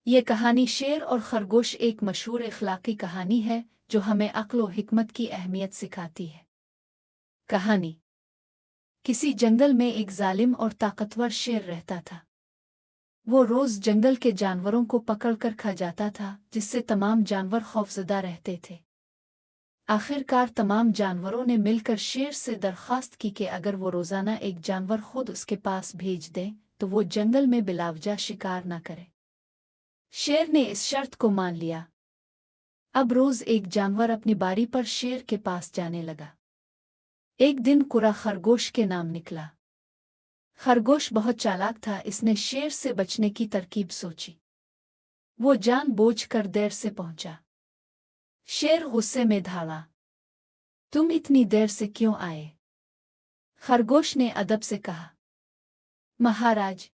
ये कहानी शेर और खरगोश एक मशहूर इखलाकी कहानी है जो हमें अक्ल और हिकमत की अहमियत सिखाती है। कहानी। किसी जंगल में एक जालिम और ताकतवर शेर रहता था। वो रोज जंगल के जानवरों को पकड़कर खा जाता था, जिससे तमाम जानवर खौफजदा रहते थे। आखिरकार तमाम जानवरों ने मिलकर शेर से दरख्वास्त की कि अगर वो रोजाना एक जानवर खुद उसके पास भेज दे तो वो जंगल में बिलावजा शिकार न करे। शेर ने इस शर्त को मान लिया। अब रोज एक जानवर अपनी बारी पर शेर के पास जाने लगा। एक दिन कुरा खरगोश के नाम निकला। खरगोश बहुत चालाक था, इसने शेर से बचने की तरकीब सोची। वो जानबूझकर देर से पहुंचा। शेर गुस्से में धाड़ा। तुम इतनी देर से क्यों आए? खरगोश ने अदब से कहा। महाराज,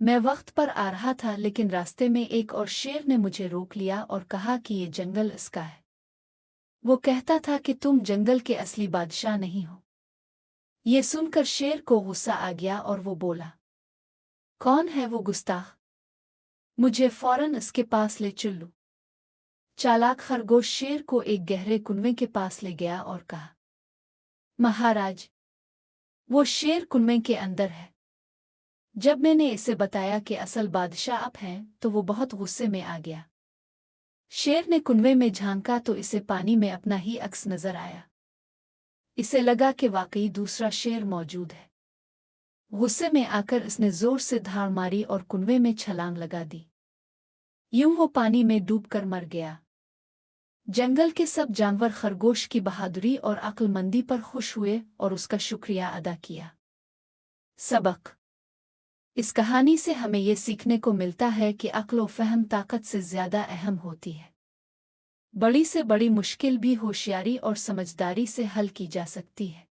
मैं वक्त पर आ रहा था, लेकिन रास्ते में एक और शेर ने मुझे रोक लिया और कहा कि ये जंगल इसका है। वो कहता था कि तुम जंगल के असली बादशाह नहीं हो। ये सुनकर शेर को गुस्सा आ गया और वो बोला, कौन है वो गुस्ताख? मुझे फौरन इसके पास ले चलो। चालाक खरगोश शेर को एक गहरे कुनवे के पास ले गया और कहा, महाराज, वो शेर कुनवे के अंदर है। जब मैंने इसे बताया कि असल बादशाह आप हैं तो वो बहुत गुस्से में आ गया। शेर ने कुनवे में झांका तो इसे पानी में अपना ही अक्स नजर आया। इसे लगा कि वाकई दूसरा शेर मौजूद है। गुस्से में आकर इसने जोर से धाड़ मारी और कुनवे में छलांग लगा दी। यूं वो पानी में डूबकर मर गया। जंगल के सब जानवर खरगोश की बहादुरी और अक्लमंदी पर खुश हुए और उसका शुक्रिया अदा किया। सबक। इस कहानी से हमें ये सीखने को मिलता है कि अक्ल और फहम ताकत से ज्यादा अहम होती है। बड़ी से बड़ी मुश्किल भी होशियारी और समझदारी से हल की जा सकती है।